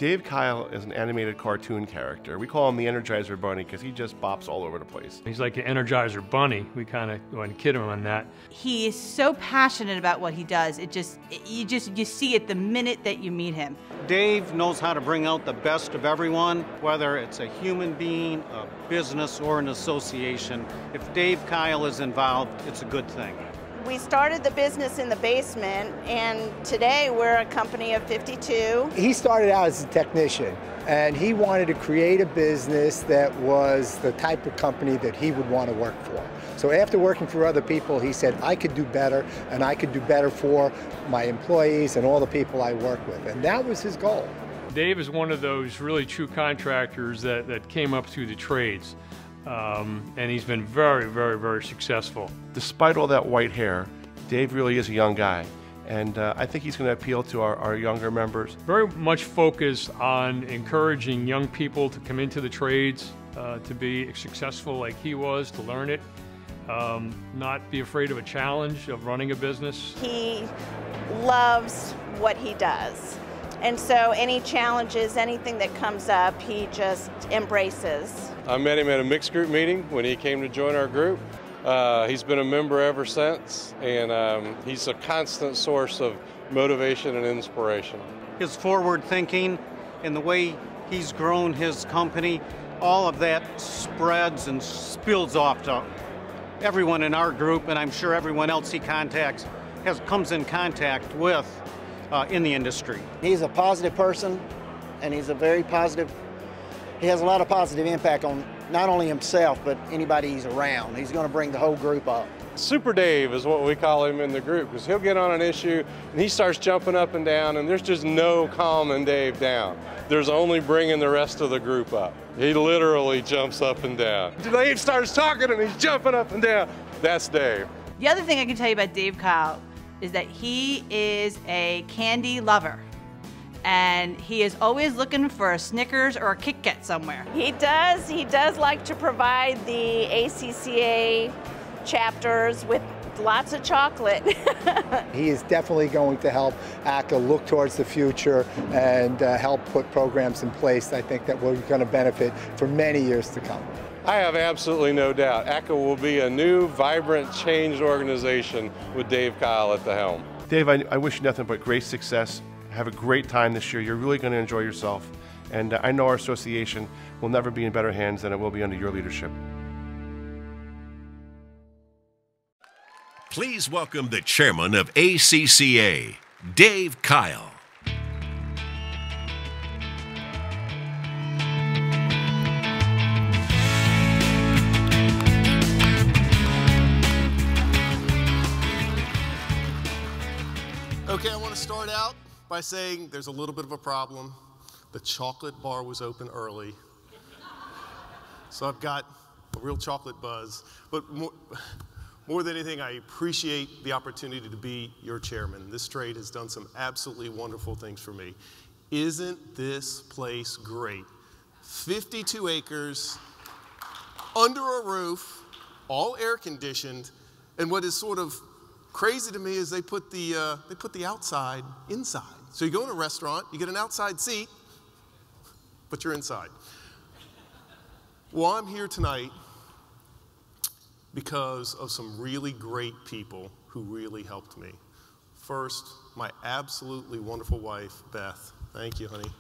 Dave Kyle is an animated cartoon character. We call him the Energizer Bunny because he just bops all over the place. He's like an Energizer Bunny. We kind of want to kid him on that. He is so passionate about what he does. You see it the minute that you meet him. Dave knows how to bring out the best of everyone, whether it's a human being, a business, or an association. If Dave Kyle is involved, it's a good thing. We started the business in the basement, and today we're a company of 52. He started out as a technician, and he wanted to create a business that was the type of company that he would want to work for. So after working for other people, he said, I could do better, and I could do better for my employees and all the people I work with. And that was his goal. Dave is one of those really true contractors that came up through the trades. And he's been very, very, very successful. Despite all that white hair, Dave really is a young guy. And I think he's going to appeal to our younger members. Very much focused on encouraging young people to come into the trades, to be successful like he was, to learn it, not be afraid of a challenge of running a business. He loves what he does. And so any challenges, anything that comes up, he just embraces. I met him at a mixed group meeting when he came to join our group. He's been a member ever since, and he's a constant source of motivation and inspiration. His forward thinking and the way he's grown his company, all of that spreads and spills off to everyone in our group, and I'm sure everyone else he contacts comes in contact with in the industry. He's a positive person, and he's a very positive. He has a lot of positive impact on not only himself, but anybody he's around. He's going to bring the whole group up. Super Dave is what we call him in the group, because he'll get on an issue and he starts jumping up and down, and there's just no calming Dave down. There's only bringing the rest of the group up. He literally jumps up and down. Dave starts talking and he's jumping up and down. That's Dave. The other thing I can tell you about Dave Kyle is that he is a candy lover. And he is always looking for a Snickers or a Kit Kat somewhere. He does like to provide the ACCA chapters with lots of chocolate. He is definitely going to help ACCA look towards the future and help put programs in place, I think, that we're going to benefit for many years to come. I have absolutely no doubt ACCA will be a new, vibrant, changed organization with Dave Kyle at the helm. Dave, I wish you nothing but great success. Have a great time this year. You're really going to enjoy yourself. And I know our association will never be in better hands than it will be under your leadership. Please welcome the chairman of ACCA, Dave Kyle. Okay, I want to start out by saying there's a little bit of a problem. The chocolate bar was open early, so I've got a real chocolate buzz. But more than anything, I appreciate the opportunity to be your chairman. This trade has done some absolutely wonderful things for me. Isn't this place great? 52 acres, under a roof, all air conditioned, and what is sort of crazy to me is they put the outside inside. So you go in a restaurant, you get an outside seat, but you're inside. Well, I'm here tonight because of some really great people who really helped me. First, my absolutely wonderful wife, Beth. Thank you, honey.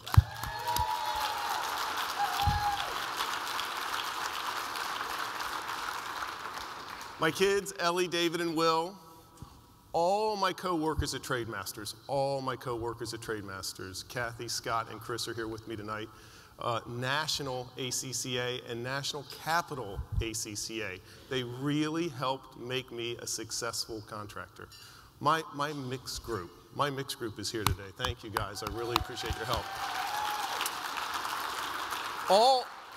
My kids, Ellie, David, and Will. All my co-workers at Trademasters, Kathy, Scott, and Chris are here with me tonight. National ACCA and National Capital ACCA. They really helped make me a successful contractor. My mixed group is here today. Thank you guys, I really appreciate your help.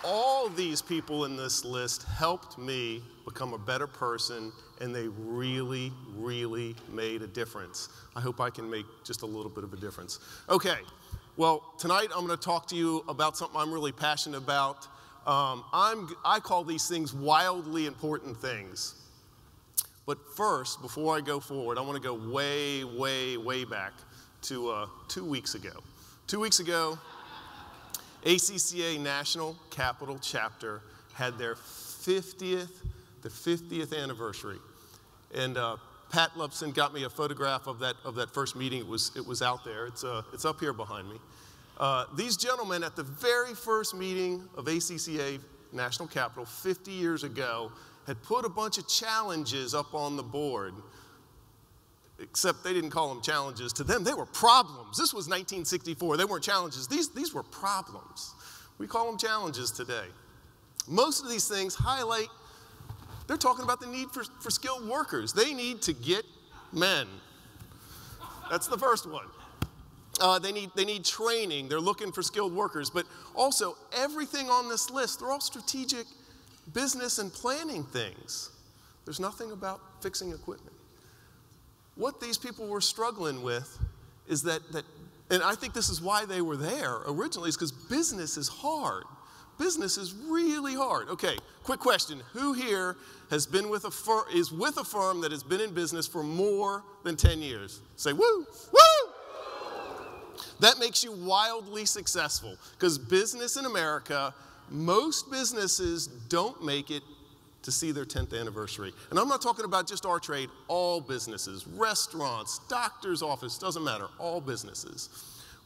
All these people in this list helped me become a better person, and they really, really made a difference. I hope I can make just a little bit of a difference. Okay, well, tonight I'm going to talk to you about something I'm really passionate about. I call these things wildly important things. But first, before I go forward, I want to go way, way, way back to 2 weeks ago. 2 weeks ago, ACCA National Capital Chapter had their 50th anniversary. And Pat Lupson got me a photograph of that first meeting. It was out there. It's up here behind me. These gentlemen at the very first meeting of ACCA National Capital 50 years ago had put a bunch of challenges up on the board. Except they didn't call them challenges. To them, they were problems. This was 1964. They weren't challenges. These were problems. We call them challenges today. Most of these things highlight, they're talking about the need for skilled workers. They need to get men. That's the first one. They need training. They're looking for skilled workers. But also, everything on this list, they're all strategic business and planning things. There's nothing about fixing equipment. What these people were struggling with is that, and I think this is why they were there originally, is because business is hard. Business is really hard. Okay, quick question. Who here has been with is with a firm that has been in business for more than 10 years? Say woo, woo! That makes you wildly successful, because business in America, most businesses don't make it to see their 10th anniversary. And I'm not talking about just our trade, all businesses, restaurants, doctor's office, doesn't matter, all businesses.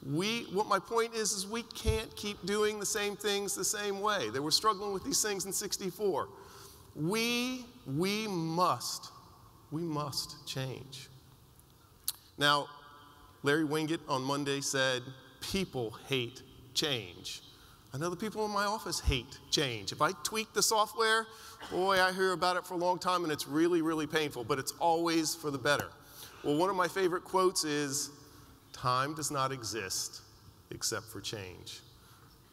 What my point is we can't keep doing the same things the same way. They were struggling with these things in '64. We must change. Now, Larry Winget on Monday said, people hate change. I know the people in my office hate change. If I tweak the software, boy, I hear about it for a long time, and it's really, really painful, but it's always for the better. Well, one of my favorite quotes is, time does not exist except for change.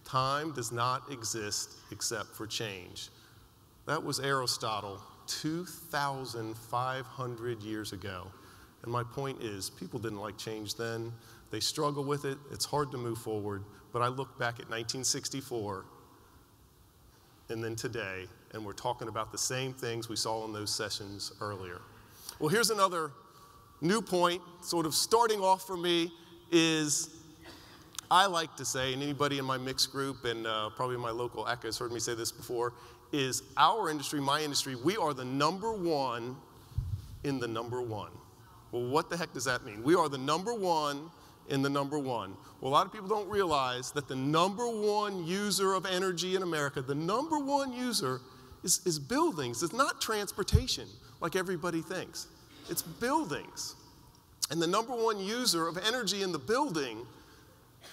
Time does not exist except for change. That was Aristotle 2,500 years ago. And my point is, people didn't like change then. They struggle with it. It's hard to move forward. But I look back at 1964 and then today, and we're talking about the same things we saw in those sessions earlier. Well, here's another new point, sort of starting off for me, is I like to say, and anybody in my mixed group and probably my local ACCA has heard me say this before, is our industry, my industry, we are the number one in the number one. Well, what the heck does that mean? We are the number one in the number one. Well, a lot of people don't realize that the number one user of energy in America, the number one user is buildings. It's not transportation like everybody thinks. It's buildings. And the number one user of energy in the building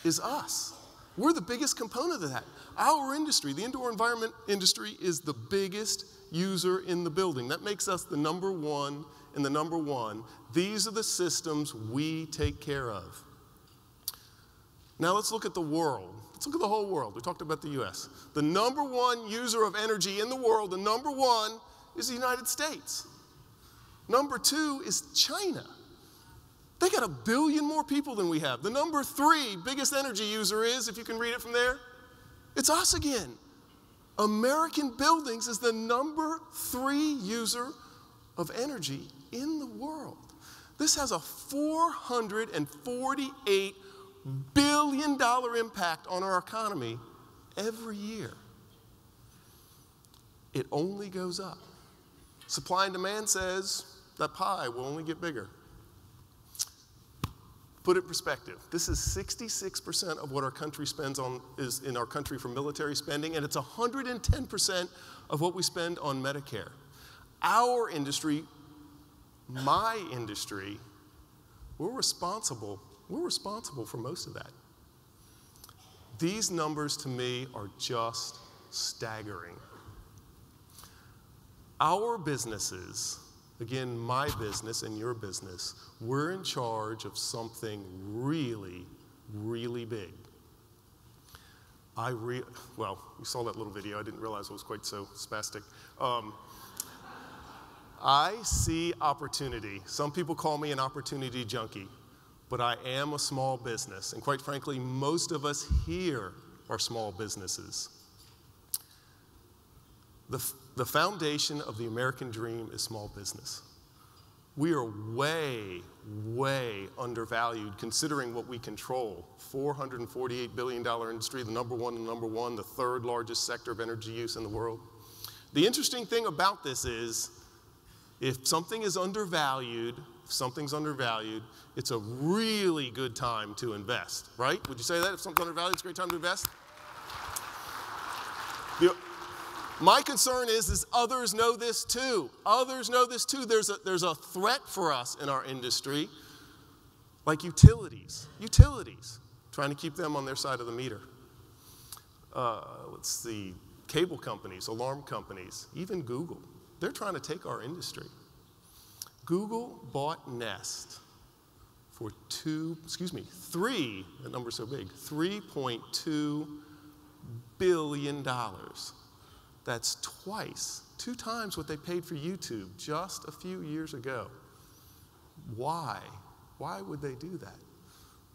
is us. We're the biggest component of that. Our industry, the indoor environment industry, is the biggest user in the building. That makes us the number one in the number one. These are the systems we take care of. Now let's look at the world. Let's look at the whole world. We talked about the U.S. The number one user of energy in the world, the number one, is the United States. Number two is China. They got 1 billion more people than we have. The number 3 biggest energy user is, if you can read it from there, it's us again. American buildings is the number 3 user of energy in the world. This has a $448 billion impact on our economy every year. It only goes up. Supply and demand says that pie will only get bigger. Put it in perspective. This is 66% of what our country spends on is in our country for military spending, and it's 110% of what we spend on Medicare. Our industry, my industry, we're responsible for most of that. These numbers to me are just staggering. Our businesses, again, my business and your business, we're in charge of something really, really big. Well, you saw that little video. I didn't realize it was quite so spastic. I see opportunity. Some people call me an opportunity junkie, but I am a small business. And quite frankly, most of us here are small businesses. The foundation of the American dream is small business. We are way, way undervalued considering what we control. $448 billion industry, the number one, the third largest sector of energy use in the world. The interesting thing about this is, if something is undervalued, it's a really good time to invest, right? Would you say that? If something's undervalued, it's a great time to invest? My concern is others know this too. Others know this too. There's a threat for us in our industry, like utilities, trying to keep them on their side of the meter. Let's see, cable companies, alarm companies, even Google. They're trying to take our industry. Google bought Nest for that number's so big, $3.2 billion. That's two times what they paid for YouTube just a few years ago. Why? Why would they do that?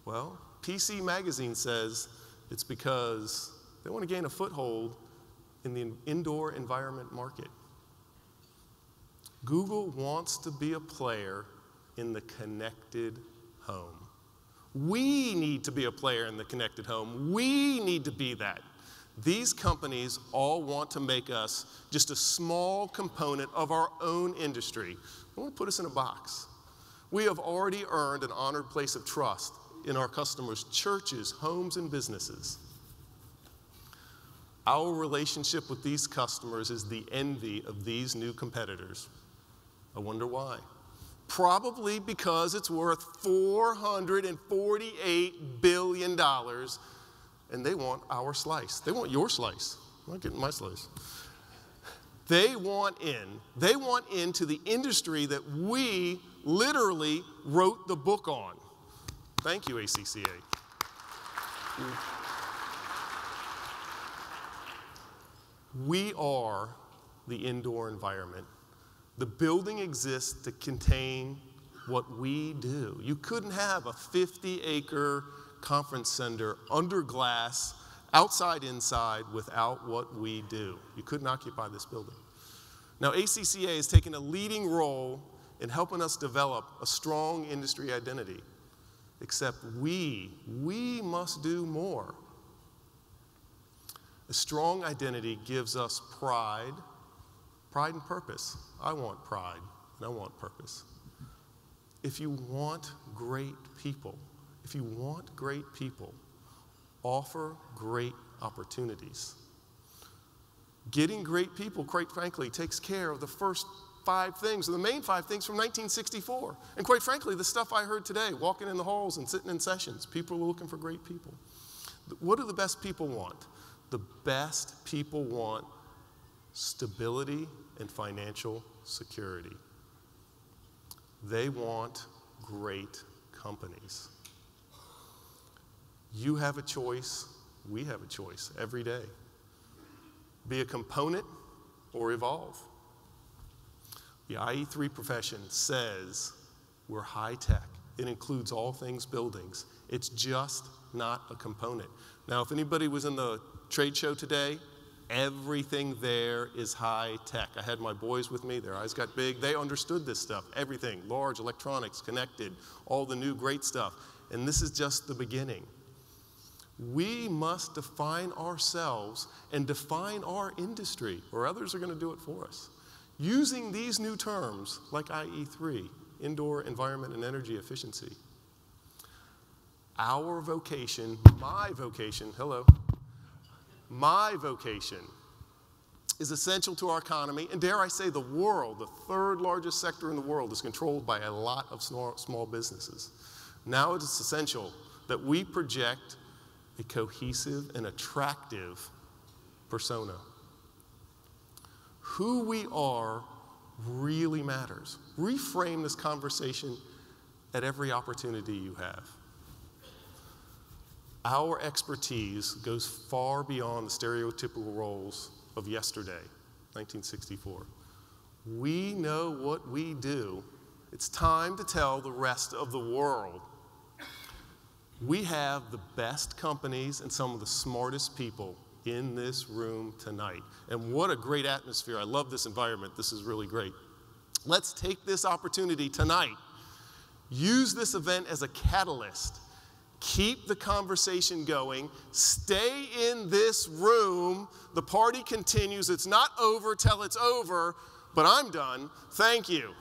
Well, PC Magazine says it's because they want to gain a foothold in the indoor environment market. Google wants to be a player in the connected home. We need to be a player in the connected home. We need to be that. These companies all want to make us just a small component of our own industry. They want to put us in a box. We have already earned an honored place of trust in our customers' churches, homes, and businesses. Our relationship with these customers is the envy of these new competitors. I wonder why. Probably because it's worth $448 billion, and they want our slice. They want your slice. I'm not getting my slice. They want into the industry that we literally wrote the book on. Thank you, ACCA. We are the indoor environment. The building exists to contain what we do. You couldn't have a 50-acre conference center under glass, outside, inside, without what we do. You couldn't occupy this building. Now, ACCA has taken a leading role in helping us develop a strong industry identity. Except we must do more. A strong identity gives us pride and purpose. I want pride and I want purpose. If you want great people, offer great opportunities. Getting great people, quite frankly, takes care of the first 5 things, or the main 5 things from 1964. And quite frankly, the stuff I heard today, walking in the halls and sitting in sessions, people are looking for great people. What do the best people want? The best people want stability and financial security. They want great companies. You have a choice, we have a choice every day. Be a component or evolve. The IE3 profession says we're high tech. It includes all things buildings. It's just not a component. Now, if anybody was in the trade show today, everything there is high tech. I had my boys with me, their eyes got big. They understood this stuff, everything, large electronics, connected, all the new great stuff. And this is just the beginning. We must define ourselves and define our industry, or others are going to do it for us. Using these new terms like IE3, indoor environment and energy efficiency. Our vocation, my vocation, my vocation is essential to our economy, and dare I say the world, the third largest sector in the world, is controlled by a lot of small businesses. Now it is essential that we project a cohesive and attractive persona. Who we are really matters. Reframe this conversation at every opportunity you have. Our expertise goes far beyond the stereotypical roles of yesterday, 1964. We know what we do. It's time to tell the rest of the world. We have the best companies and some of the smartest people in this room tonight. And what a great atmosphere. I love this environment. This is really great. Let's take this opportunity tonight. Use this event as a catalyst. Keep the conversation going. Stay in this room. The party continues. It's not over till it's over, but I'm done. Thank you.